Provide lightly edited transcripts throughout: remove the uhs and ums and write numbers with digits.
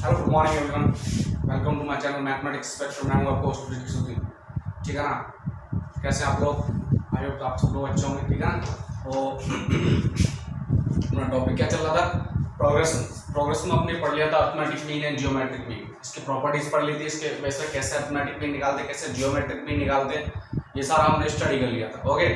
Hello good morning everyone, welcome to my channel mathematics spectrum. मैं हूं आपका host Sudhir. ठीक है ना, कैसे आप लोग? आई होप आप सब लोग अच्छे होंगे। ठीक है ना, तो अपना टॉपिक क्या चल रहा था? प्रोग्रेशन में हमने पढ़ लिया था arithmetic mean and geometric mean. इसकी प्रॉपर्टीज पढ़ ली थी, इसके वैसे कैसे अरिथमेटिक मीन निकालते, कैसे जियोमेट्रिक मीन निकालते, ये सारा हमने स्टडी कर लिया था। ओके,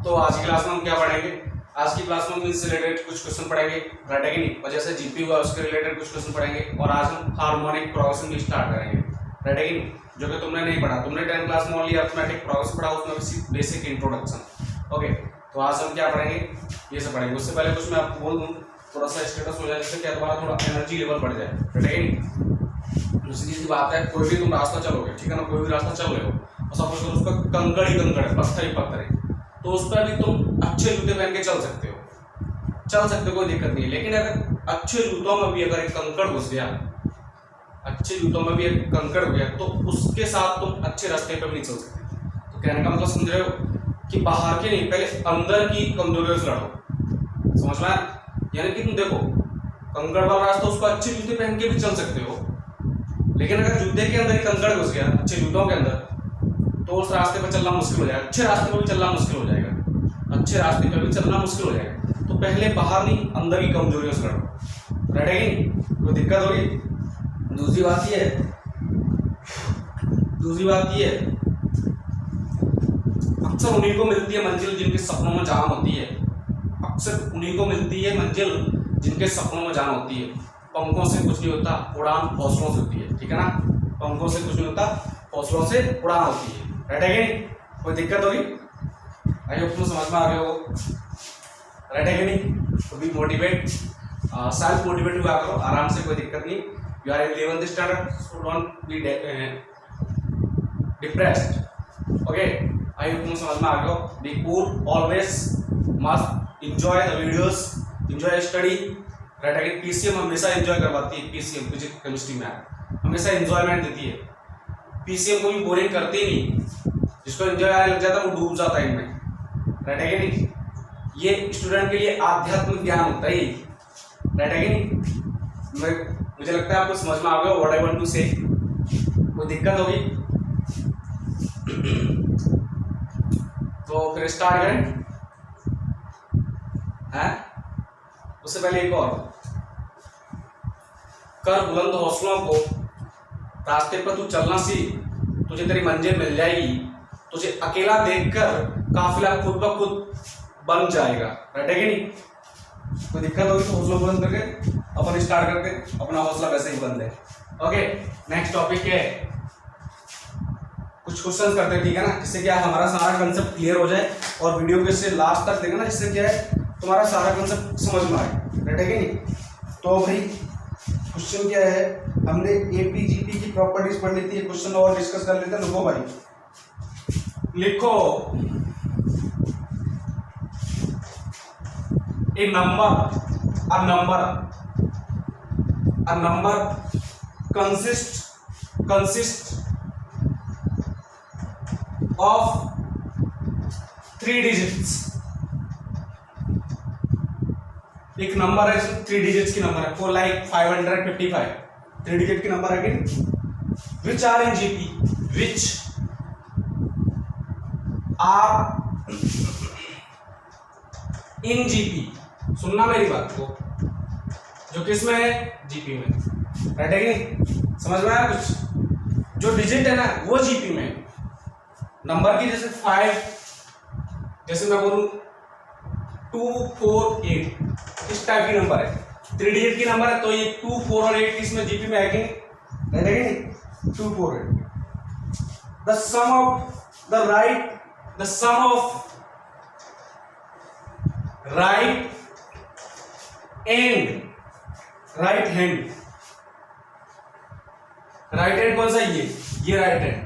तो आज की क्लास में हम क्या पढ़ेंगे? आज की क्लास में हम इससे रिलेटेड कुछ क्वेश्चन पढ़ेंगे, राइट है कि नहीं? और जैसे जीपी हुआ उसके रिलेटेड कुछ क्वेश्चन पढ़ेंगे, और आज हम हार्मोनिक प्रोग्रेशन भी स्टार्ट करेंगे, राइट है कि नहीं? जो कि तुमने नहीं पढ़ा, तुमने 10th क्लास में ओनली अरिथमेटिक प्रोग्रेशन पढ़ा, उसमें बेसिक इंट्रोडक्शन। ओके, तो आज हम क्या पढ़ेंगे? ये सब पढ़ेंगे। उससे पहले कुछ मैं आपको बोल दूं, थोड़ा सा स्टेटस हो जाए, जिससे क्या तुम्हारा थोड़ा एनर्जी लेवल बढ़ जाए, राइट है कि नहीं? दूसरी चीज बात है, कोई भी तुम रास्ता चलोगे, ठीक है ना, कोई भी रास्ता चल रहे हो और सपोज करो उसका कंकड़ ही कंकड़ है, पत्थर ही पत्थर है, तो उस पर भी तुम अच्छे जूते पहन के चल सकते हो, कोई दिक्कत नहीं है। लेकिन अगर अच्छे जूतों में भी अगर एक कंकड़ घुस गया, अच्छे जूतों में भी एक कंकड़ हो गया, तो उसके साथ तुम अच्छे रास्ते पर भी नहीं चल सकते। तो कहने का मतलब समझ रहे हो कि बाहर के नहीं, पहले अंदर की कमजोरियों से लड़ो, समझ में? यानी कि तुम देखो, कंकड़ वाला रास्ता उसको अच्छे जूते पहन के भी चल सकते हो, लेकिन अगर जूते के अंदर ही कंकड़ घुस गया, अच्छे जूतों के अंदर, तो उस रास्ते पर चलना मुश्किल हो जाएगा, अच्छे रास्ते पर भी चलना मुश्किल हो जाएगा, अच्छे रास्ते पर भी चलना मुश्किल हो जाएगा। तो पहले बाहर नहीं, अंदर की कमजोरियों से लड़ो, राइट है कि नहीं? कोई दिक्कत होगी? दूसरी बात ये है, अक्सर उन्हीं को मिलती है मंजिल जिनके सपनों में जान होती है, अक्सर उन्हीं को मिलती है मंजिल जिनके सपनों में जान होती है। पंखों से कुछ नहीं होता, उड़ान हौसलों से होती है, ठीक है ना? पंखों से कुछ नहीं होता, हौसलों से उड़ान होती है, राइट है कि नहीं? कोई दिक्कत होगी? आई होप तुम समझ में आ गए हो, राइट है कि नहीं? तो बी मोटिवेट, सेल्फ मोटिवेट हुआ करो आराम से, कोई दिक्कत नहीं। You are in 11th standard, so don't be depressed. Okay, I hope तुम समझ में आ गए हो। Be cool, always must enjoy the videos, enjoy study, right है कि? पीसीएम हमेशा एंजॉय करवाती है, पीसीएम फिजिक्स केमिस्ट्री मैथ हमेशा एंजॉयमेंट देती है। पीसीएम को भी बोरिंग करती नहीं, जिसको एंजॉय आने लग जाता है वो डूब जाता है इनमें, राइट है कि नहीं? ये स्टूडेंट के लिए आध्यात्मिक ज्ञान होता है, राइट है कि नहीं? मुझे लगता है आपको समझ में आ गया व्हाट आई वांट टू से। कोई दिक्कत होगी? तो फिर स्टार्ट करें हैं? उससे पहले एक और कर बुलंद हौसलों को, रास्ते पर तू चलना सीख, तुझे तेरी मंजिल मिल जाएगी, तुझे अकेला देखकर काफिला खुद ब खुद बन जाएगा, राइट है कि नहीं? कोई दिक्कत होगी तो हौसला बुलंद करके अपन स्टार्ट करके अपना हौसला वैसे ही बुलंद है। ओके, नेक्स्ट टॉपिक है, कुछ क्वेश्चंस करते हैं, ठीक है ना, जिससे क्या हमारा सारा कंसेप्ट क्लियर हो जाए, और वीडियो के से लास्ट तक देखना, जिससे क्या है तुम्हारा सारा कंसेप्ट समझ में आए, राइट है कि नहीं? तो भाई क्वेश्चन क्या है, हमने एपीजीपी की प्रॉपर्टीज पढ़ ली थी, क्वेश्चन और डिस्कस कर लेते हैं। लिखो भाई, लिखो, a number consists of 3 digits। एक नंबर है, 3 डिजिट्स की नंबर है, फॉर लाइक 555, 3 डिजिट की नंबर है कि which are in GP, which are in GP. सुनना मेरी बात को, जो किस में है? जीपी में, राइट है कि नहीं? समझ में आया कुछ? जो डिजिट है ना वो जीपी में है। नंबर की जैसे 5, जैसे मैं बोलूं 248, इस टाइप की नंबर है, 3 डिजिट की नंबर है, तो ये 2, 4 और 8 इसमें जीपी में है कि नहीं? राइट है कि नहीं? 2, 4, 8। The sum of right hand कौन सा? ये right hand,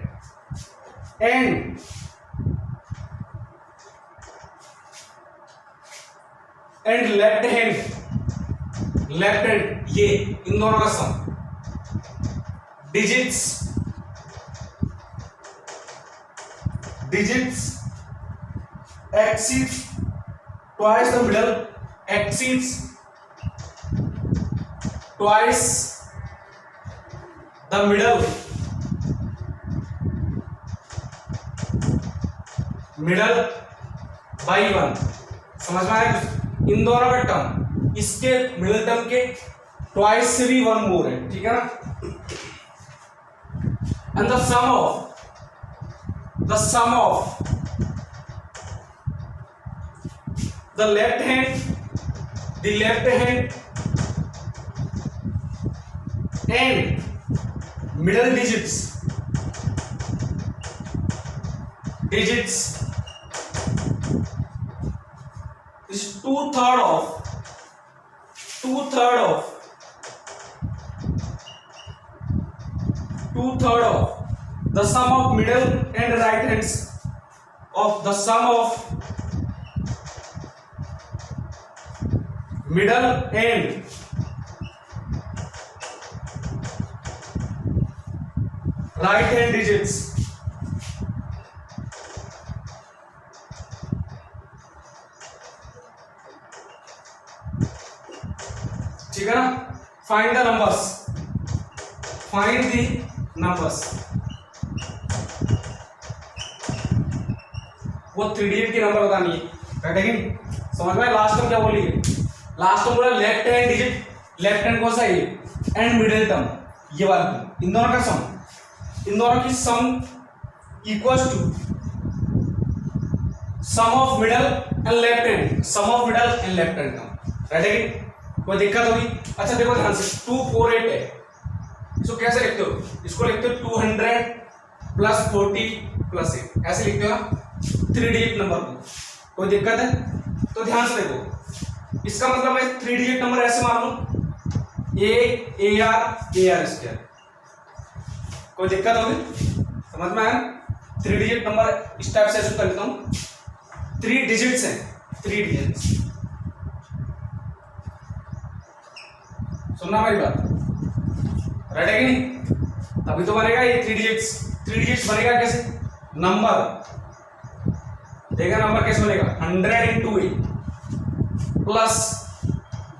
and left hand, ये इन दोनों का sum, digits exceeds twice the middle, exceeds twice the middle by 1। समझ में आया? इन दोनों का टर्म, इसके मिडल टर्म के ट्वाइस से भी 1 मोर है, ठीक है ना। And the sum of the left hand and middle digits is two-third of the sum of middle and right hands of the sum of middle and right hand digits। ठीक है ना। Find the numbers. वो 3D की number बतानी है, ठीक है। समझ में? लास्ट में क्या बोली है? लास्ट में बोला left hand digit, left hand कौन सा है एंड मिडिल टर्म, ये वाला, इन दोनों का सम, इन दोनों की sum equals to sum of middle and left hand, term, right है? कोई दिक्कत होगी? अच्छा देखो ध्यान से, 248 है, इसको कैसे लिखते हो? इसको लिखते हो 200 प्लस 40 प्लस 8, ऐसे लिखते हो ना 3 डिजिट नंबर को। कोई दिक्कत है? तो ध्यान से देखो, इसका मतलब मैं 3 डिजिट नंबर ऐसे मान लूं AR स्क्वायर। कोई दिक्कत होगी? समझ में आया? 3 डिजिट नंबर इस टाइप से ऐसे कर लेता हूं, 3 डिजिट्स हैं, 3 डिजिट्स। सुनना मेरी बात, राइट है कि नहीं? तभी तो बनेगा ये 3 डिजिट्स बनेगा कैसे? नंबर देखा, नंबर कैसे बनेगा? 100 into A plus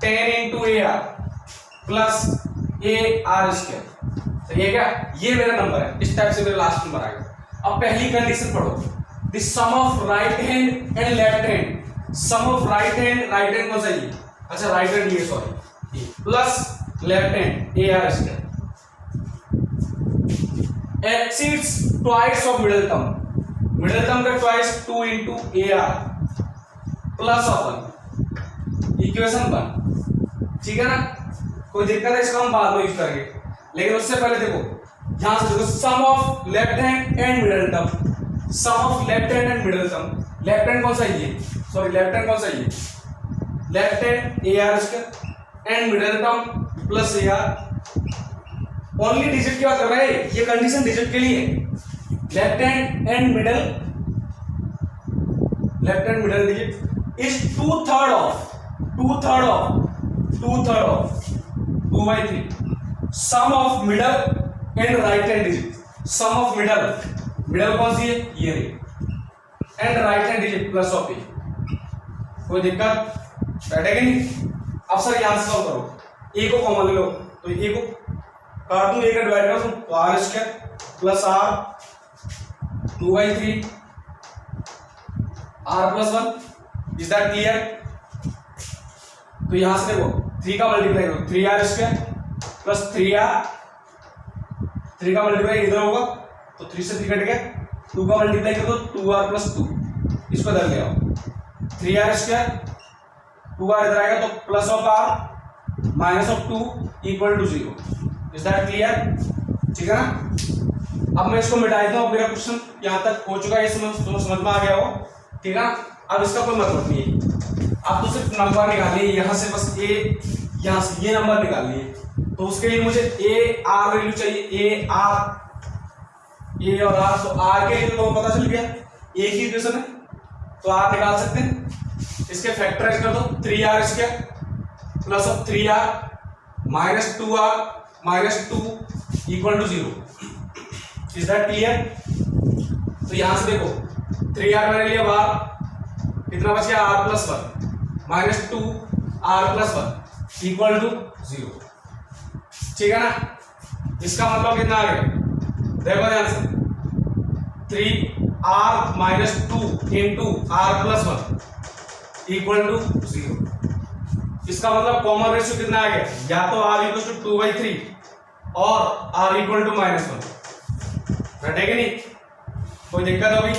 10 into AR plus AR square. तो ये क्या? ये मेरा नंबर है, इस टाइप से मेरा लास्ट नंबर आएगा। अब पहली कंडीशन पढ़ो, the sum of right hand and left hand. Sum of right hand कौन सा है? अच्छा राइट हैंड ये, sorry, plus left hand AR square exceeds twice of middle term का twice 2 into AR plus of equation 1, ठीक है ना। कोई दिक्कत है? इसका हम बाद में यूज करेंगे, लेकिन उससे पहले देखो, ध्यान से देखो, sum of left hand and middle term, left hand कौन सा है? सॉरी, लेफ्ट हैंड कौन सा है? Left hand AR square and middle term plus AR। Only digit की बात कर रहे हैं, ये कंडीशन डिजिट के लिए है। Left hand and middle digit is 2/3 of 2/3 sum of middle and right hand digit. Sum of middle कौन सी है? ये रही, and right hand digit plus of A. कोई दिक्कत? राइट है कि नहीं? अब सर यहां से सॉल्व करो, ए को कॉमन ले लो, तो ए को काट दूं, ए का डिवाइड कर दूं, तो R square plus R 2/3 R plus 1। Is that clear? तो यहां से देखो 3 का मल्टीप्लाई करो, 3R स्क्वायर प्लस 3R, 3 का मल्टीप्लाई इधर होगा तो 3 से 3 कट गया, 2 का मल्टीप्लाई कर दो 2R प्लस 2, इसको इधर ले आओ, 3R स्क्वायर 2R इधर आएगा तो plus of R minus of 2 equal to 0। Is that clear? ठीक है ना। अब मैं इसको मिटा देता हूं, मेरा क्वेश्चन यहां तक हो चुका है, समझ में आ गया हो, ठीक है। अब इसका कोई मतलब नहीं है, आप तो सिर्फ नंबर निकालिए, यहां से बस ए, यहां से ये नंबर निकालिए, तो उसके लिए मुझे ए आर वैल्यू चाहिए, ए और आर। तो आर के लिए तो पता चल गया, एक ही इक्वेशन है तो आर निकाल सकते हैं। इसके फैक्टराइज कर दो, 3R square plus of 3R minus 2R minus 2 equal to 0। Is that clear? तो यहां से देखो 3R मैंने लिया बाहर, कितना बच गया? R plus 1 minus 2R plus 1 equal to 0। ठीक है ना। इसका मतलब कितना आ गया, देखो ध्यान से, 3r minus 2 into r plus 1 equal to 0। इसका मतलब कॉमन रेशियो कितना आ गया, या तो r इक्वल टू 2/3 और r इक्वल टू -1। है कि नहीं, कोई दिक्कत होगी,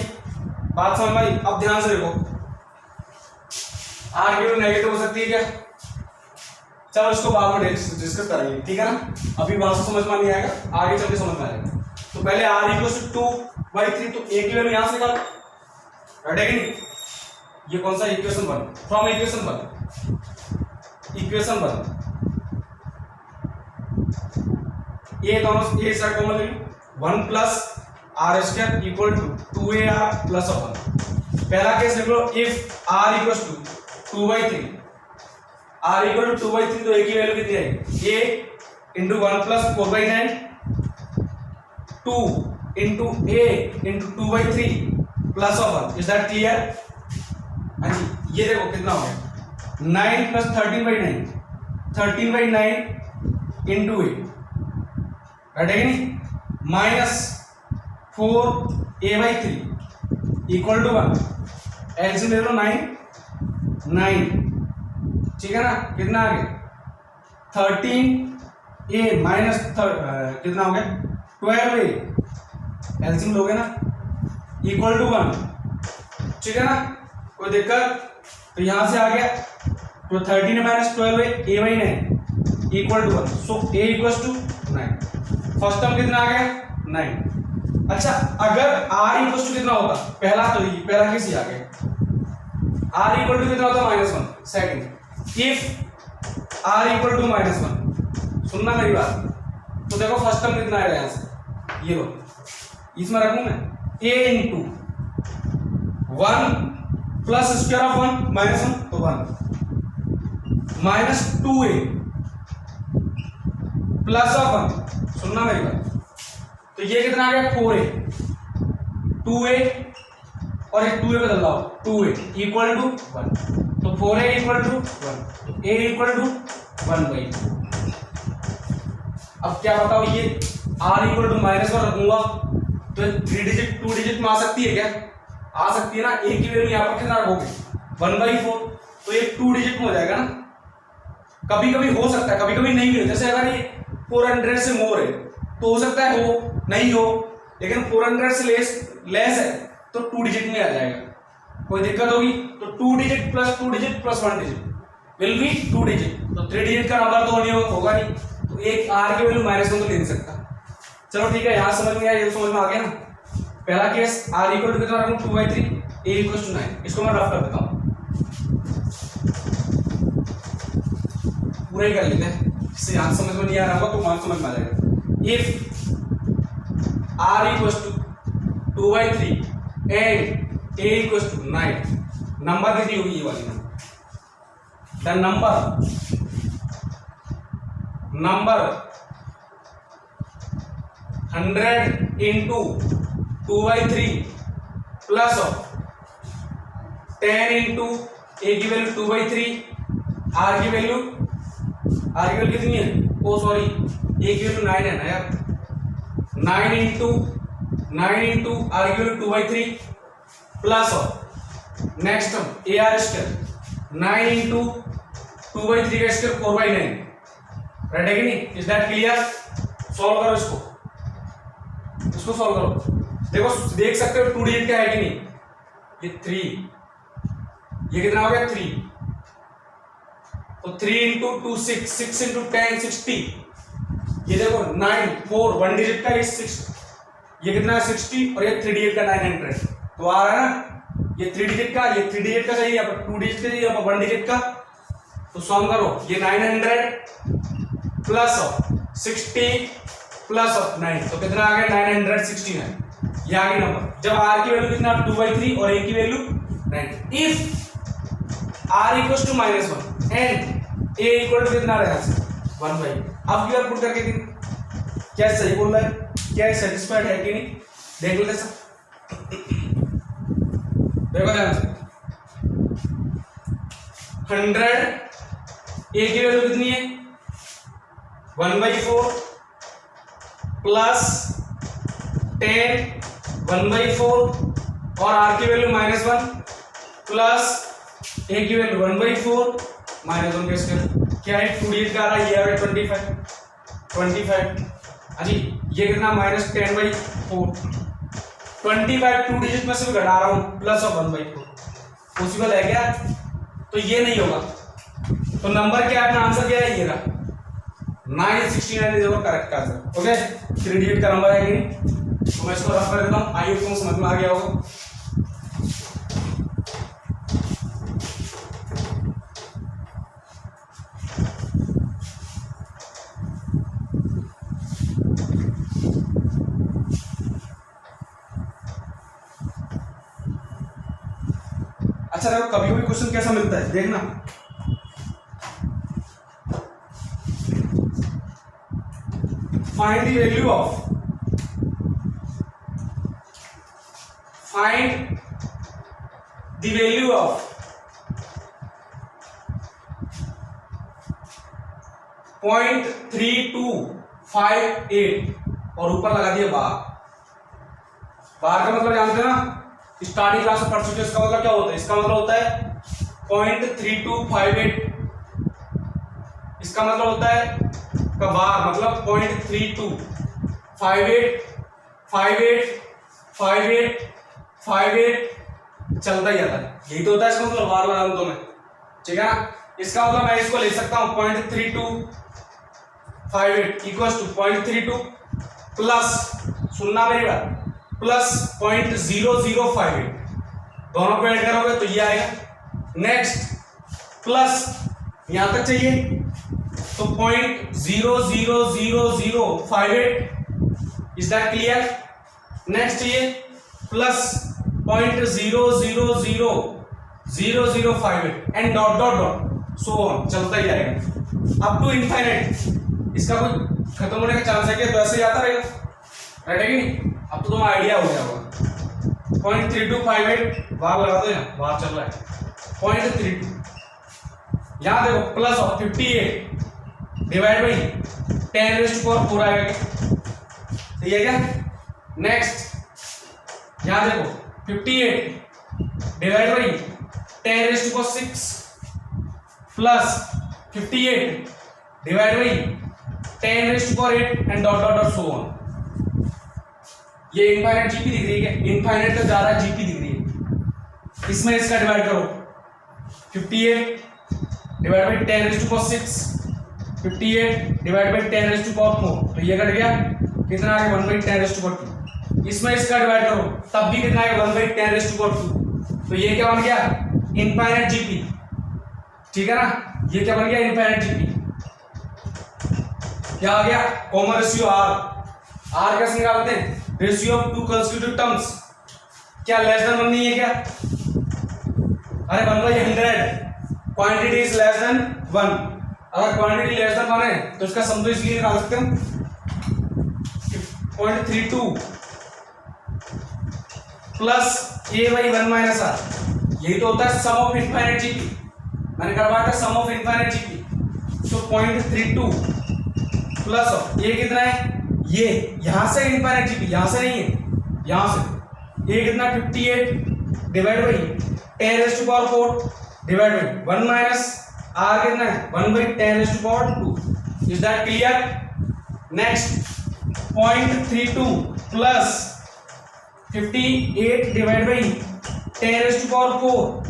बात समझ में आई। अब ध्यान से देखो, r की वैल्यू नेगेटिव हो सकती है क्या, चलो इसको बाद में डिस्कस करेंगे, ठीक है ना, अभी वहां से समझ में नहीं आएगा, आगे चल के समझ में आएगा। तो पहले r इक्वल टू 2/3, तो a की वैल्यू यहां से निकालो, है कि नहीं। ये कौन सा इक्वेशन 1, फ्रॉम इक्वेशन 1 ये दोनों ए साइड कॉमन ले लो, 1 plus R square equal to 2ar plus 1। पहला केस लिख लो, if r equal to 2/3, r equal to 2/3, तो a की वैल्यू कितनी आएगी, a into 1 plus 4/9 2 into a into 2/3 plus 1। Is that clear. हाँ जी, ये देखो कितना हो गया, 9 प्लस 13/9 13/9 इंटू a, राइट है कि नहीं, minus 4a/3 equal to 1। LCM ले लो 9, ठीक है ना, कितना आ गया 13a माइनस कितना हो गया 12a, एलसीएम लोगे ना, इक्वल टू 1, ठीक है ना, कोई दिक्कत। तो यहां से आ गया, तो 13 minus 12a a/9 equal to 1, so a equal to 9। First term कितना आ गया 9। अच्छा, अगर r इक्वल टू कितना होता, पहला तो ये पहला केस ही आ गया, r इक्वल टू कितना होता -1। Second, if r equal to -1, सुनना मेरी बात, तो देखो फर्स्ट टर्म कितना आएगा यहां से, ये लो, इसमें रखूं मैं a into 1 plus square of 1 -1, तो 1 माइनस 2a प्लस ऑफ 1, सुनना मेरी बात, तो ये कितना आ गया 4a, 2a और एक 2a बदल लाओ, 2a इक्वल टू 1, तो 4a इक्वल टू 1, तो a इक्वल टू 1/2। अब क्या बताओ, ये r इक्वल टू -1 रखूंगा तो 3 डिजिट 2 डिजिट में आ सकती है क्या, आ सकती है ना। a की वैल्यू यहाँ पर कितना रखोगे 1/4, तो ये 2 डिजिट में हो जाएगा ना। कभी कभी हो सकता है, कभी कभी नहीं भी हो, जैसे अगर ये 400 से मोर है तो हो सकता है हो नहीं हो, लेकिन 400 से लेस है तो 2 डिजिट में आ जाएगा, कोई दिक्कत होगी। तो 2 digit plus 2 digit plus 1 digit will be 2 digit, तो 3 डिजिट का नंबर तो नहीं होगा नहीं, तो एक r की वैल्यू -1 तो ले नहीं सकता। चलो ठीक है, यहां समझ में आया, ये समझ में आ गया ना। पहला केस r इक्वल टू कितना रखूं 2/3, a इक्वल टू 9, इसको मैं रफ कर देता हूं, पूरा ही कर लेते हैं, इससे यहां समझ में नहीं आ रहा होगा तो वहां समझ में आ जाएगा। If r equal to 2/3 and a equal to 9, number कितनी होगी ये वाली, the number 100 into 2/3 plus 10 into a की वैल्यू 2/3, r की वैल्यू कितनी है, ओ सॉरी a की वैल्यू 9 है ना यार, 9 इंटू r की value 2/3 plus next ar square 9 into 2/3 का स्क्वायर 4/9, राइट है कि नहीं। Is that clear. सॉल्व करो इसको सॉल्व करो, देखो देख सकते हो 2 डिजिट का है कि नहीं, ये 3, ये कितना हो गया 3, तो 3 इंटू 2 6 इंटू 10 60, ये देखो 9 4 1 डिजिट का, ये 6, ये कितना है 60, और ये 3 डिजिट का 900, तो आ रहा है ना, ये 3 डिजिट का, ये 3 डिजिट का चाहिए, यहाँ पर 2 डिजिट का चाहिए, यहाँ पर 1 डिजिट का, तो सॉल्व करो, ये 900 प्लस 60 प्लस 9, तो कितना आ गया 969, ये आ गया नंबर। जब r की वैल्यू कितना 2/3 और a की value 9, if r equal to -1 and a equal to कितना रहेगा 1/। अब क्यों पुट करके क्या सही बोल रहा है, क्या सेटिस्फाइड है कि नहीं, देख लेते सब, देखो ध्यान से, 100 a की वैल्यू कितनी है 1/4, प्लस 10 1/4 और r की वैल्यू -1 प्लस a की वैल्यू 1/4 -1 का स्क्वायर क्या है 2 डिजिट का आ रहा है, ये आ रहा है 25 अजी ये कितना -10/4 25 2 डिजिट में से भी घटा रहा हूँ प्लस और 1/4 पॉसिबल है क्या? तो ये नहीं होगा। तो नंबर क्या है, अपना आंसर क्या है, ये रहा 969 is our correct answer. Okay 3 digit का नंबर है कि नहीं, तो मैं इसको रफ कर देता हूँ। आई होप समझ में आ गया होगा। अच्छा देखो कभी कभी क्वेश्चन कैसा मिलता है, देखना फाइंड द वैल्यू ऑफ .3258 और ऊपर लगा दिया बार। बार का मतलब जानते हैं ना, स्टार्टिंग क्लास में पढ़ चुके। इसका मतलब क्या होता है, इसका मतलब होता है 0.3258। इसका मतलब होता है का बार मतलब 0.3258 चलता ही जाता है, यही तो होता है इसका मतलब बार लगा दूं तो मैं, ठीक है ना। इसका मतलब मैं इसको ले सकता हूं 0.3258 इक्वल्स टू 0.32 प्लस, सुनना मेरी बात, प्लस 0.0058 दोनों को ऐड करोगे तो ये आएगा। नेक्स्ट प्लस यहां तक चाहिए तो 0.00058 इज दैट क्लियर। नेक्स्ट ये plus 0.0000058 and dot dot dot so on चलता ही जाएगा अप टू इनफाइनाइट। इसका कोई खत्म होने का चांस है कि तो ऐसे ही आता रहेगा, राइट है कि नहीं। अब तो तुम्हें आइडिया हो गया होगा। 0.3258 बार लगा दो, यहाँ बार चल रहा है 0.32। यहां देखो प्लस ऑफ 58 डिवाइड बाई 10⁴ आएगा, सही है क्या। नेक्स्ट यहां देखो 58 divide by 10⁶ plus 58 divide by 10⁸ and dot dot dot so on. ये इनफाइनाइट जीपी दिख रही है, इनफाइनाइट तक जा रहा है जीपी दिख रही है। इसमें इसका डिवाइड करो 58 डिवाइड बाई 10⁶, 58 डिवाइड बाई 10⁴ तो ये कट गया, कितना आ गया 1/10⁴। इसमें इसका डिवाइड करो तब भी कितना आएगा 1/10⁴। तो ये क्या बन गया इनफाइनाइट जीपी, ठीक है ना। ये क्या बन गया इनफाइनाइट जीपी। क्या आ गया कॉमन रेशियो आर कैसे निकालते हैं, रेशियो ऑफ 2 कंसेक्यूटिव टर्म्स। क्या लेस देन 1 नहीं है क्या, अरे 1/100 क्वांटिटी इज लेस देन 1। अगर क्वांटिटी लेस देन 1 है तो इसका सम तो इसलिए निकाल सकते हैं 0.32 प्लस a/1 माइनस r। यही तो होता है सम ऑफ इनफाइनाइट जीपी, मैंने करवाया था सम ऑफ इनफाइनाइट जीपी। तो 0.32 प्लस ये कितना है, ये यहां से इनफाइनाइट जीपी, यहां से नहीं है, यहां से ये कितना 58 divide by 10⁴ divide by 1 minus r कितना है 1/10⁴ is that clear. Next 0.32 plus 58 divide by 10⁴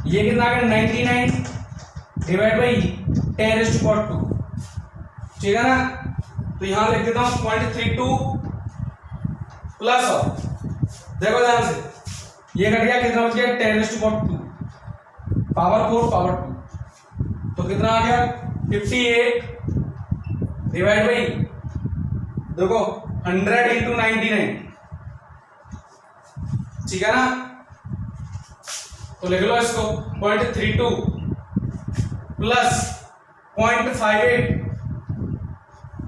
ये कितना आ गया 99 डिवाइड बाई 10⁴, ठीक है ना। तो यहां लिख देता हूं 0.32 प्लस ऑफ, देखो ध्यान से ये कट गया, कितना बच गया 10⁴ पावर 4 पावर 2, तो कितना आ गया 58 डिवाइड बाई देखो 100 इंटू 99, ठीक है ना। तो लिख लो इसको 0.32 प्लस 0.58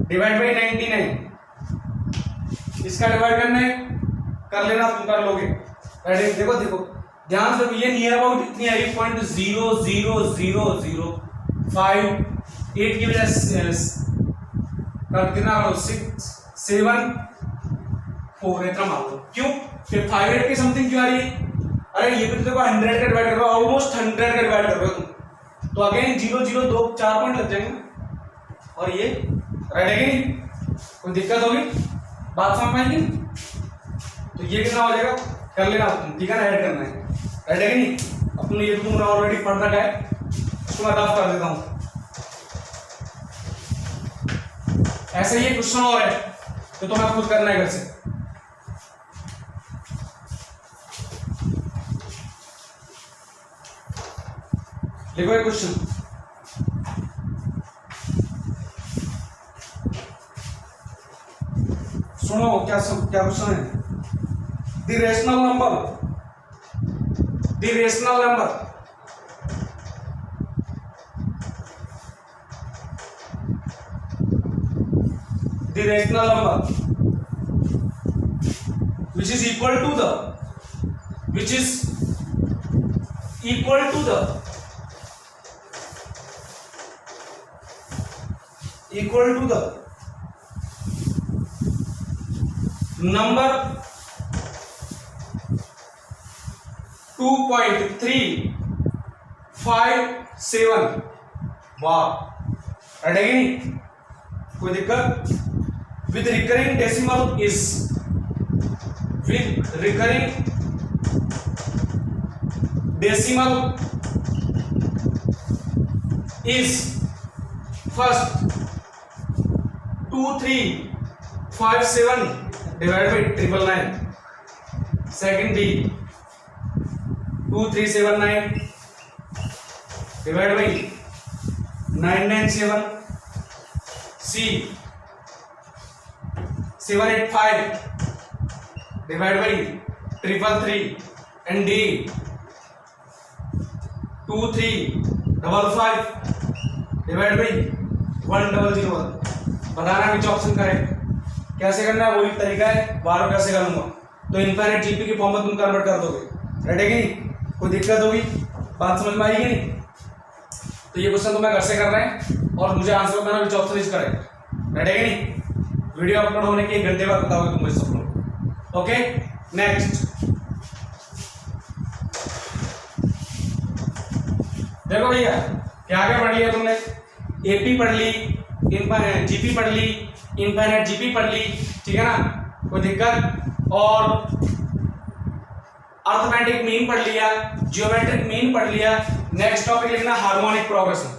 डिवाइड बाई 99। इसका डिवाइड करने कर लेना, तुम कर लोगे। रेडी, देखो देखो ध्यान से, ये नियर अबाउट इतनी आई 0.00058 की वजह से कर कितना 6 4 इतना मान लो। क्यों? फिर 500 की समथिंग क्यों आ रही है? अरे ये भी तो देखो 100 का डिवाइड कर रहे हो, ऑलमोस्ट 100 का डिवाइड कर रहे हो तुम, तो अगेन 0 0 2 4 पॉइंट लग जाएंगे और ये राइट है कि नहीं? कोई दिक्कत होगी? बात समझ में आएगी? तो ये कितना हो जाएगा कर लेना तुम, ठीक है ना, ऐड करना है, राइट है कि नहीं? अपने ये तुमने ऑलरेडी पढ़ रखा है, इसको मैं रफ कर देता हूं। ऐसे ही क्वेश्चन और है तो तुम्हें खुद करना है घर से। देखो ये क्वेश्चन, सुनो क्या क्वेश्चन है। The rational number the rational number which is equal to the number 2.357। वाह, अड़ेगी नहीं? कोई दिक्कत? with recurring decimal is first 2357 divided by 999, second B 2379 divided by 997, C 785 divided by 333, and D 2355 divided by 1001। बताना which option correct. कैसे करना है वो एक तरीका है, बार बार कैसे करूंगा। तो इनफाइनाइट जीपी की फॉर्म में तुम कन्वर्ट कर दोगे, राइट है कि नहीं? कोई दिक्कत होगी? बात समझ में आएगी नहीं? तो ये क्वेश्चन तुम्हें घर से करना है और मुझे आंसर बताना which option is correct, right है कि नहीं? वीडियो अपलोड होने के 1 घंटे बाद बताओगे तुम मुझे सब लोग। ओके, नेक्स्ट देखो भैया, क्या क्या पढ़ लिया तुमने? एपी पढ़ ली, जीपी पढ़ ली, इनफाइनाइट जीपी पढ़ ली, ठीक है ना, कोई दिक्कत? और अर्थमेटिक मीन पढ़ लिया, जियोमेट्रिक मीन पढ़ लिया। नेक्स्ट टॉपिक लिखना हार्मोनिक प्रोग्रेशन।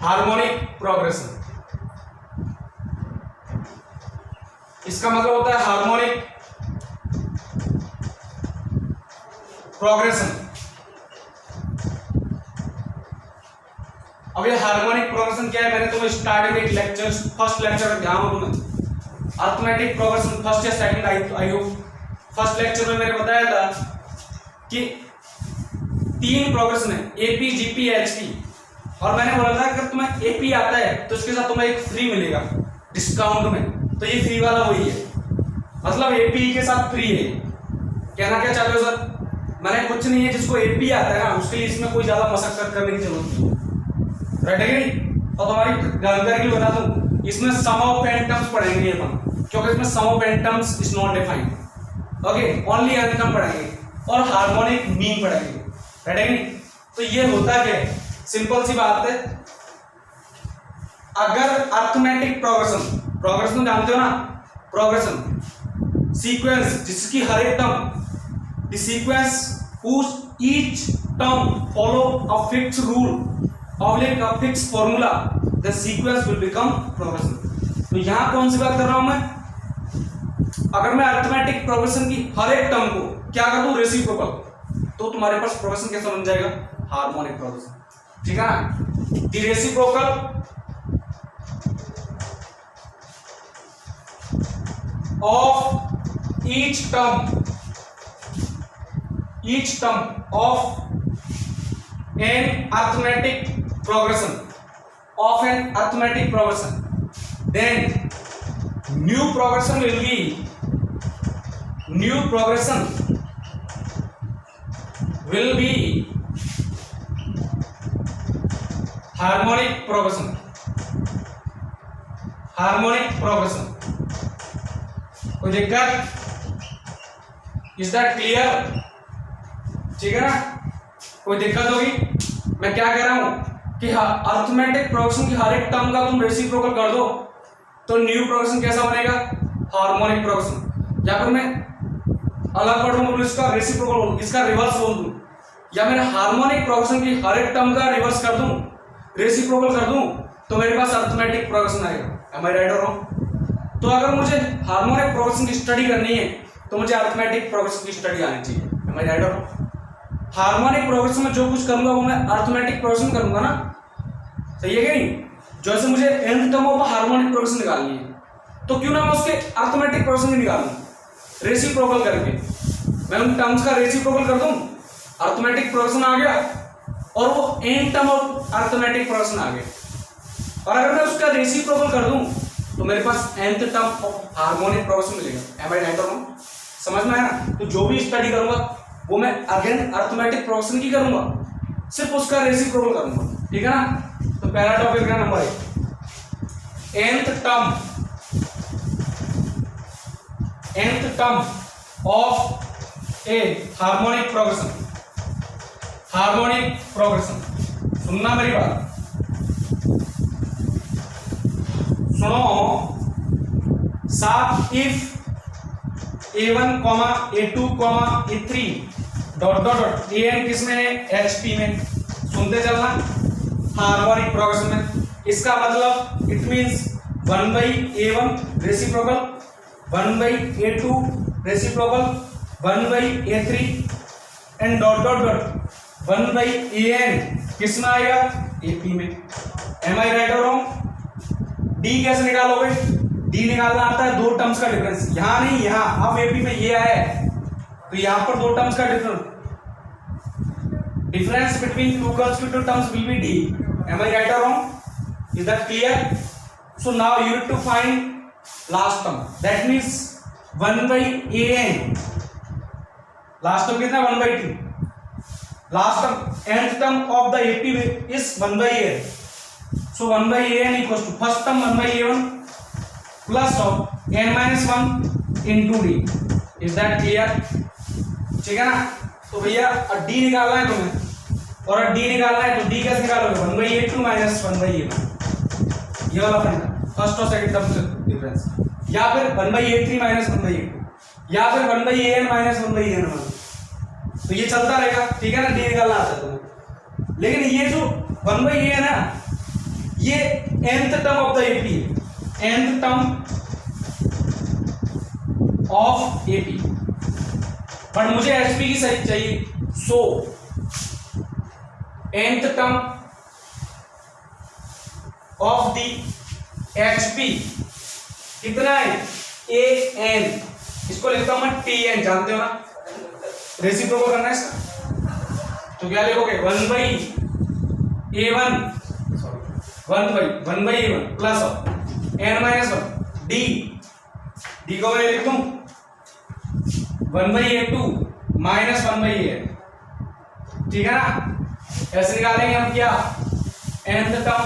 हार्मोनिक प्रोग्रेशन इसका मतलब होता है हार्मोनिक प्रोग्रेशन। अब ये हार्मोनिक प्रोग्रेशन क्या है, मैंने तुम्हें स्टार्टिंग में एक लेक्चर, फर्स्ट लेक्चर में ध्यान हो तुम्हें, अर्थमेटिक प्रोग्रेशन फर्स्ट या second I hope, first lecture में मैंने बताया था कि 3 प्रोग्रेशन है, एपी जीपी एचपी। और मैंने बोला था अगर तुम्हें एपी आता है तो इसके साथ तुम्हें एक फ्री मिलेगा डिस्काउंट में, तो ये फ्री वाला वही है, मतलब एपी के साथ फ्री है। कहना क्या चाहते हो सर? मैंने कुछ नहीं है, जिसको एपी आता है ना उसके लिए इसमें कोई ज्यादा मशक्कत करने की जरूरत नहीं, राइट है कि नहीं? और तुम्हारी जानकारी के लिए बता दूं, इसमें सम ऑफ n टर्म्स पढ़ेंगे अपन, क्योंकि इसमें sum of n terms is not defined. Okay, only n term पढ़ेंगे और हार्मोनिक मीन पढ़ेंगे, राइट है कि नहीं? तो ये होता क्या है, सिंपल सी बात है, अगर अर्थमेटिक प्रोग्रेशन जानते हो ना, प्रोग्रेशन सीक्वेंस जिसकी हर एक term, the sequence whose each term follow a fixed rule or a fixed formula, the sequence will become progression। तो यहां कौन सी बात कर रहा हूं मैं? अगर मैं अर्थमेटिक प्रोग्रेशन की हर एक टर्म को क्या कर दूं, रेसिप्रोकल, तो तुम्हारे पास प्रोग्रेशन कैसा बन जाएगा, हार्मोनिक प्रोग्रेशन, ठीक है ना? The reciprocal of each term of an arithmetic progression, then new progression will be harmonic progression। कोई दिक्कत? Is that clear? ठीक है ना? कोई दिक्कत होगी? मैं क्या कह रहा हूं कि अरिथमेटिक प्रोग्रेशन की हर एक टर्म का तुम रेसिप्रोकल कर दो तो न्यू प्रोग्रेशन कैसा बनेगा? Harmonic progression. या फिर मैं अलग वर्ड में बोलूं, इसका रेसिप्रोकल बोलूं, इसका रिवर्स बोल दूं, या मैं हार्मोनिक प्रोग्रेशन की हर एक टर्म का रिवर्स कर दूं, रेसिप्रोकल कर दूं, तो मेरे पास अरिथमेटिक प्रोग्रेशन आएगा। एम आई राइट और रॉन्ग? तो अगर मुझे हार्मोनिक प्रोग्रेशन की स्टडी करनी है तो मुझे अरिथमेटिक प्रोग्रेशन की स्टडी आनी चाहिए। एम आई राइट और रॉन्ग? हार्मोनिक प्रोग्रेशन में जो कुछ करूंगा वो मैं अरिथमेटिक प्रोग्रेशन करूंगा ना, सही है कि नहीं? जैसे मुझे nth term of harmonic progression निकालनी है तो क्यों ना मैं उसके अरिथमेटिक प्रोग्रेशन निकालूं, रेसिप्रोकल करके मैं उन टर्म्स का रेसिप्रोकल कर दूं, अरिथमेटिक प्रोग्रेशन आ गया और वो nth term of arithmetic progression आ गया। और अगर मैं उसका रेसिप्रोकल कर दूं तो मेरे पास nth term of harmonic progression मिलेगा। एम आई राइट और रॉन्ग? समझ में आया ना? तो जो भी स्टडी करूंगा वो मैं अगेन अरिथमेटिक प्रोग्रेशन की करूंगा, सिर्फ उसका रेसिप्रोकल करूंगा। ठीक है ना? तो पहला टॉपिक है number 1, nth term of A harmonic progression. Harmonic progression, सुनना मेरी बात, सुनो साफ। If A1, A2, A3 dot dot dot AN किसमें है? HP में। सुनते चलना, हार्मोनिक प्रोग्रेशन में। इसका मतलब it means 1/A1 reciprocal, 1/A2 reciprocal, 1/A3 and dot dot dot 1/AN किसमें आएगा? AP में। एम आई राइट और रॉन्ग? D कैसे निकालोगे? D निकालना आता है दो टर्म्स का डिफरेंस, यहां नहीं यहां। अब AP में ये आया है तो यहां पर दो टर्म्स का difference between two consecutive terms will be D। Am I right और wrong? Is that clear? So now you need to find last term, that means 1/AN। Last term कितना? 1/2। Last term nth term of the AP is 1/AN। So 1/AN equals to first term 1/A1 plus of n-1 into D. Is that clear? ठीक है ना? तो भैया D निकालना है तुम्हें और D निकालना है तो D कैसे निकालोगे? 1/A2 minus 1/A1, ये वाला फंडा, फर्स्ट और सेकंड टर्म से डिफरेंस, या फिर 1/A3 minus 1/A2, या फिर 1/AN minus 1/AN। तो ये चलता रहेगा। ठीक है ना? D निकालना आता है तुम्हें, लेकिन ये जो 1/AN है ये nth term of the AP, nth term of AP, but मुझे HP की सही चाहिए। सो nth term of the HP कितना है? AN। इसको लिखता हूं मैं TN, जानते हो ना? रेसिप्रोकल करना है इसका, तो क्या लिखोगे? 1/A1 1/A1 plus n-1 D को मैं लिख दूं 1/A2 माइनस 1/AN। ठीक है ना? ऐसे निकालेंगे हम क्या? nth term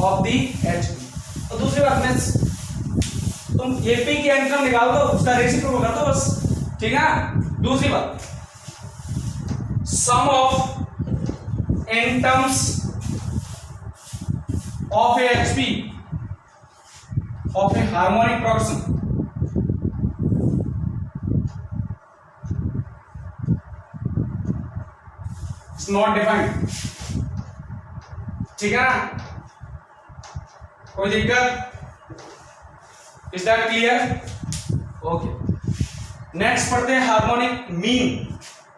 of the HP। और दूसरी बात में तुम AP की nth टर्म निकाल दो, उसका रेसिप्रोकल कर दो बस। ठीक है ना? दूसरी बात, सम of n terms of a HP of a harmonic progression is not defined। ठीक है ना? कोई दिक्कत? Is that clear? Okay, next पढ़ते हैं हार्मोनिक मीन।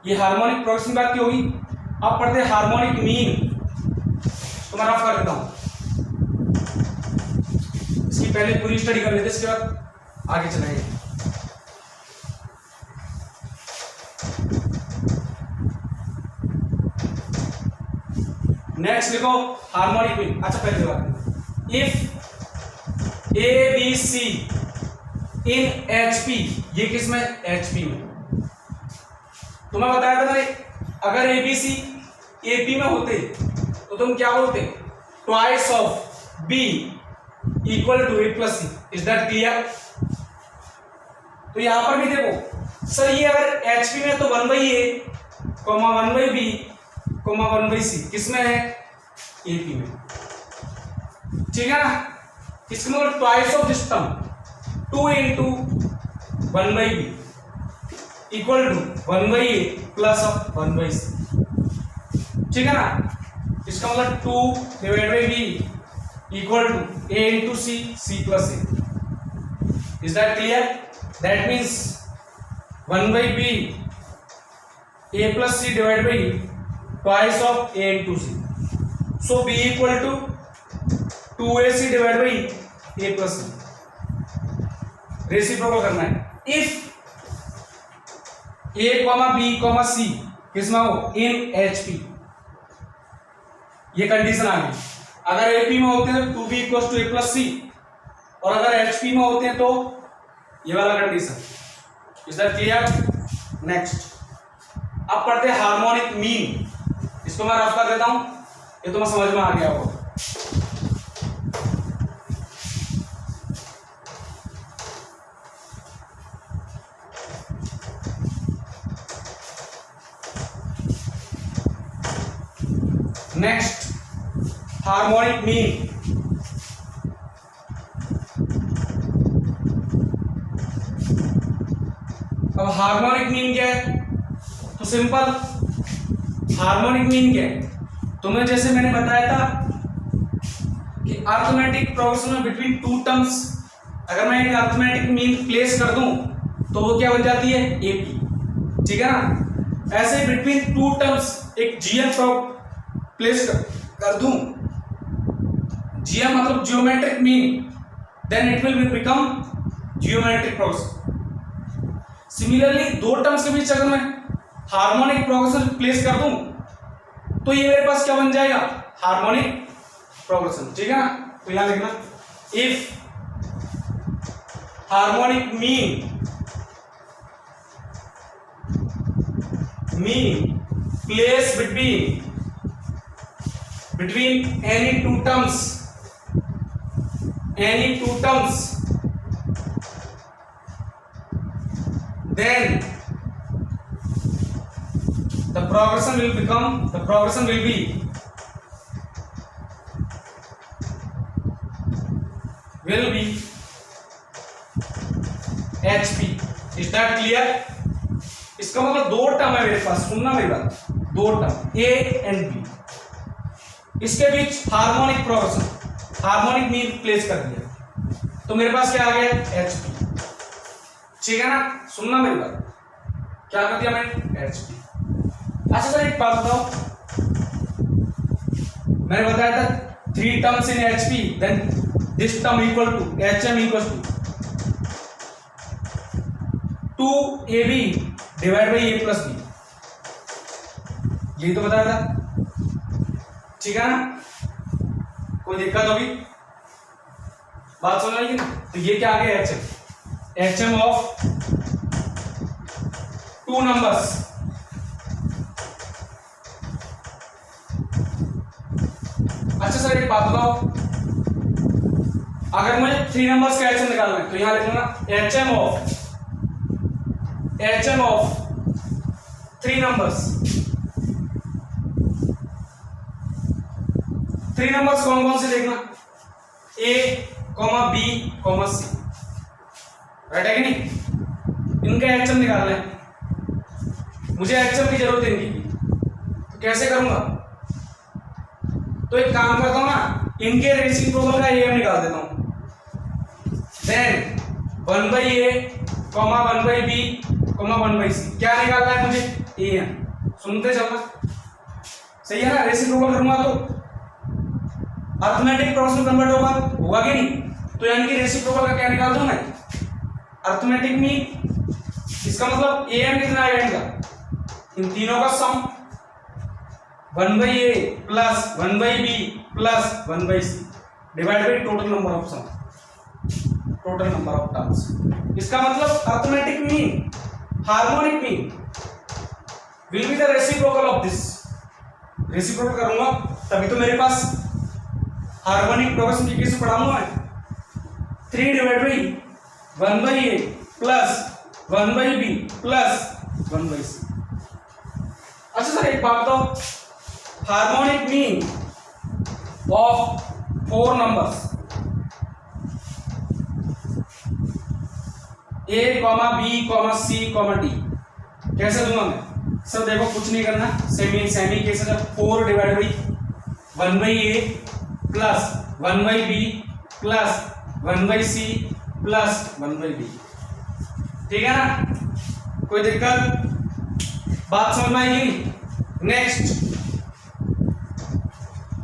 ये हार्मोनिक प्रोग्रेशन की बात की होगी, अब पढ़ते हैं हार्मोनिक मीन। तो मैं रफ कर देता हूं, इसकी पहले पूरी स्टडी कर लेते, इसके बाद आगे चलेंगे। नेक्स्ट लिखो हार्मोनिक मीन। अच्छा पहले बात, इफ ABC इन HP, ये किसमें? HP में। तुम्हें बताया था ना, अगर ABC AP में होते तो तुम क्या बोलते? Twice of B equal to A plus C। Is that clear? तो यहां पर भी देखो सर, ये अगर HP में तो 1/A, 1/B, 1/C किसमें है? AP में, ठीक है ना। इसका मतलब twice of this term 2 into 1/B equal to 1/A plus of 1/C, ठीक है ना। इसका मतलब 2 divide by B equal to A into C, C plus A. Is that clear? That means 1/B A plus C divided by twice of A into C. So B equal to 2AC divided by A plus C. Reciprocal करना है। If A, B, C किसमें हो? इन HP, ये condition आ गई। अगर AP में होते हैं तो 2B equal to A plus C, और अगर HP में होते हैं तो ये वाला condition. Is that clear? Next अब पढ़ते हैं हार्मोनिक मीन। इसको मैं रफ कर देता हूं, ये तो मैं समझ में आ गया होगा। Next harmonic mean. अब हार्मोनिक मीन क्या है? तो सिंपल, हार्मोनिक मीन क्या है? तुम्हें जैसे मैंने बताया था कि अरिथमेटिक प्रोग्रेशन में बिटवीन टू टर्म्स अगर मैं एक अरिथमेटिक मीन प्लेस कर दूं तो वो क्या बन जाती है? AP, ठीक है ना। ऐसे ही बिटवीन टू टर्म्स एक GM प्लेस कर दूं, GM मतलब geometric mean, then it will become geometric progression. Similarly दो टर्म्स के बीच अगर मैं हार्मोनिक प्रोग्रेशन प्लेस कर दूं तो ये मेरे पास क्या बन जाएगा? हार्मोनिक प्रोग्रेशन, ठीक है ना। तो यहां लिखना, if harmonic mean place between any two terms then the progression will be HP. Is that clear? इसका मतलब दो टर्म है मेरे पास, सुनना मेरी बात, दो टर्म A एंड B, इसके बीच हार्मोनिक मीन प्लेस कर दिया तो मेरे पास क्या आ गया? HP, ठीक है ना। सुनना मेरी बात, क्या कर दिया मैंने? HP। अच्छा सर एक बात बताओ, मैंने बताया था 3 terms in HP, then this term equal to HM equal to 2AB divide by A plus B, यही तो बताया था, ठीक है ना। कोई दिक्कत होगी? बात समझ आएगी ना। तो ये क्या आ गया? HM of 2 numbers. अच्छा सर एक बात बताओ, अगर मुझे 3 नंबर्स का HM निकालना है तो यहां लिख लेना HM ऑफ 3 नंबर्स। 3 नंबर्स कौन कौन से देखना? A, B, C, राइट है कि नहीं? इनका HM निकालना है, मुझे HM की जरूरत है इनकी, तो कैसे करूंगा? तो एक काम करता हूं ना, इनके रेसिप्रोकल का AM निकाल देता हूं, देन 1/A, 1/B, 1/C। क्या निकालना है मुझे? AM। सुनते चलना, सही है ना। रेसिप्रोकल करूंगा तो अरिथमेटिक प्रोग्रेशन कन्वर्ट होगा कि नहीं? तो यानी कि रेसिप्रोकल का क्या निकाल दूं मैं? Arithmetic mean. इसका मतलब AM कितना आएगा इनका? इन तीनों का सम 1/A plus 1/B plus 1/C divide by total number of terms. इसका मतलब arithmetic mean, harmonic mean will be the reciprocal of this. Reciprocal करूंगा तभी तो मेरे पास हार्मोनिक प्रोग्रेशन की केस पढ़ाऊंगा मैं। 3 divide by 1/A plus 1/b plus 1/c। अच्छा सर एक बात तो, harmonic mean of 4 numbers a, b, c, d कैसे दूंगा मैं? सर देखो कुछ नहीं करना, सेमी केस है, जब 4 divide by 1/a plus 1/b plus 1/c plus 1/d, ठीक है ना? कोई दिक्कत? बात समझ में आएगी? नेक्स्ट,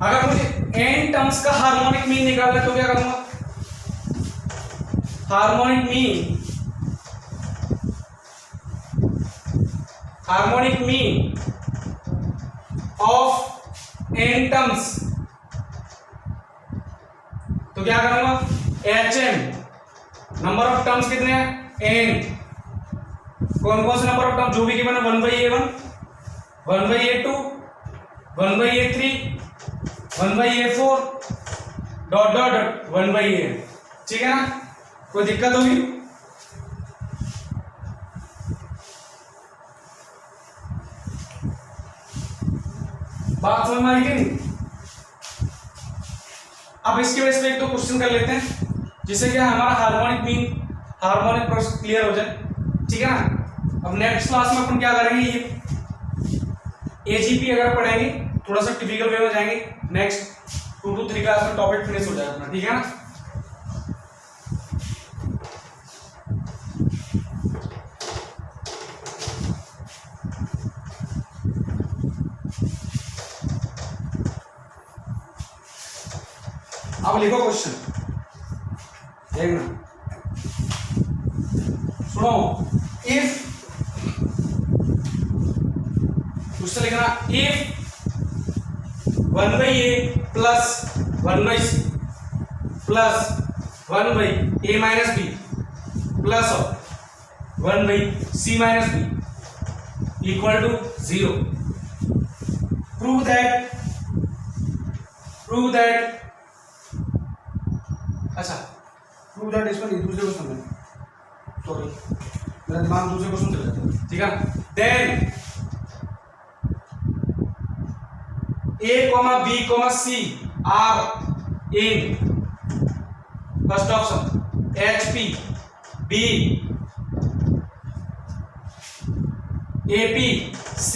अगर मुझे n टर्म्स का हार्मोनिक मीन निकालना है तो क्या करूंगा? Harmonic mean of n terms, तो क्या करूंगा? HM, नंबर ऑफ टर्म्स कितने हैं? n। कौन कौन से नंबर ऑफ टर्म जो भी गिवन है? 1/a1, 1/a2, 1/a3, 1/a4 dot dot dot 1/an, ठीक है ना? कोई दिक्कत होगी? बात समझ में आई कि नहीं? अब इसके वजह से एक दो क्वेश्चन कर लेते हैं जिससे क्या हमारा हार्मोनिक प्रोसेस क्लियर हो जाए, ठीक है ना? अब नेक्स्ट क्लास में अपन क्या करेंगे, ये एजीपी अगर पढ़ेंगे थोड़ा सा टिपिकल वे में जाएंगे, नेक्स्ट 2 to 3 क्लास में टॉपिक फिनिश हो जाएगा अपना, ठीक है ना? अब लिखो क्वेश्चन, देखना, सुनो। इफ क्वेश्चन लिखना, if 1/a plus 1/c plus 1/a minus b plus 1/c minus b equal to 0, prove that अच्छा, प्रूव दैट इसमें दूसरे क्वेश्चन में, सॉरी मेरा दिमाग दूसरे क्वेश्चन चल जाता है, ठीक है? Then a, b, c are in first option HP, B, AP, C,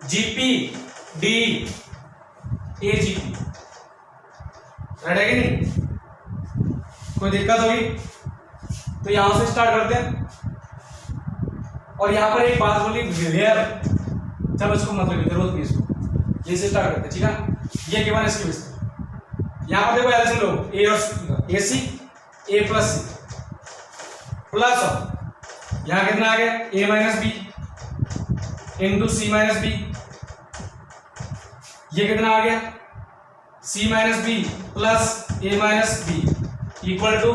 GP, D, AGP, ready है कि नहीं? कोई दिक्कत होगी? तो यहां से स्टार्ट करते हैं। और यहां पर एक बात बोली लेयर, चलो इसको मतलब जरूरत नहीं, इसको ये से स्टार्ट करते हैं, ठीक है? ये गिवन इसके बेस पे यहां पर देखो एलसीएम लो, ए और AC, A plus C plus यहां कितना आ गया? A minus B into C minus B, ये कितना आ गया? C minus B plus A minus B equal to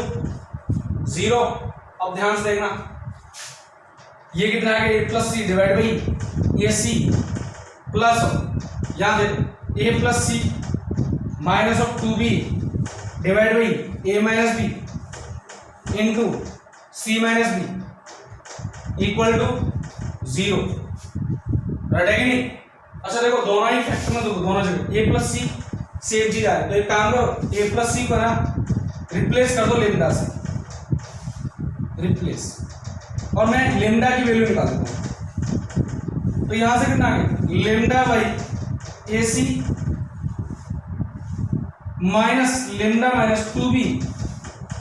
0। अब ध्यान से देखना, ये कितना आ गया? A plus C divide by AC plus यहां देखो A plus C minus of 2B divide by A minus B into C minus B equal to 0, right है कि नहीं? अच्छा देखो दोनों ही फैक्टर में देखो, दोनों जगह A प्लस C सेम चीज आ रही है, तो एक काम करो, A प्लस C को ना रिप्लेस कर दो लेमडा से, रिप्लेस, और मैं लेमडा की वैल्यू निकाल देता हूं। तो यहां से कितना आ गया? Lambda by AC minus lambda minus 2B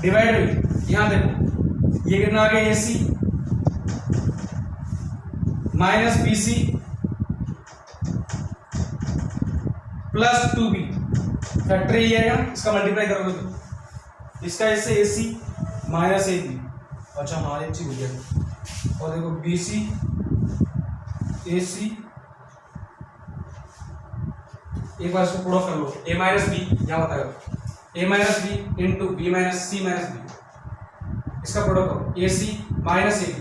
divide by, यहां देखो ये कितना आ गया? AC minus BC plus 2B, factor ये आएगा, इसका मल्टीप्लाई करोगे तो इसका इससे AC माइनस AB, अच्छा हाँ एक चीज हो गया, और देखो BC AC, एक बार इसको प्रोडक्ट कर लो, A माइनस B यहाँ बताएगा A minus B into B minus C minus B, इसका प्रोडक्ट करो AC minus AB,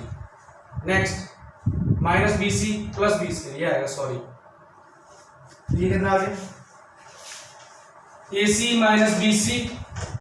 next minus BC plus BC, ये आएगा, सॉरी ये कितना आ गया? AC minus BC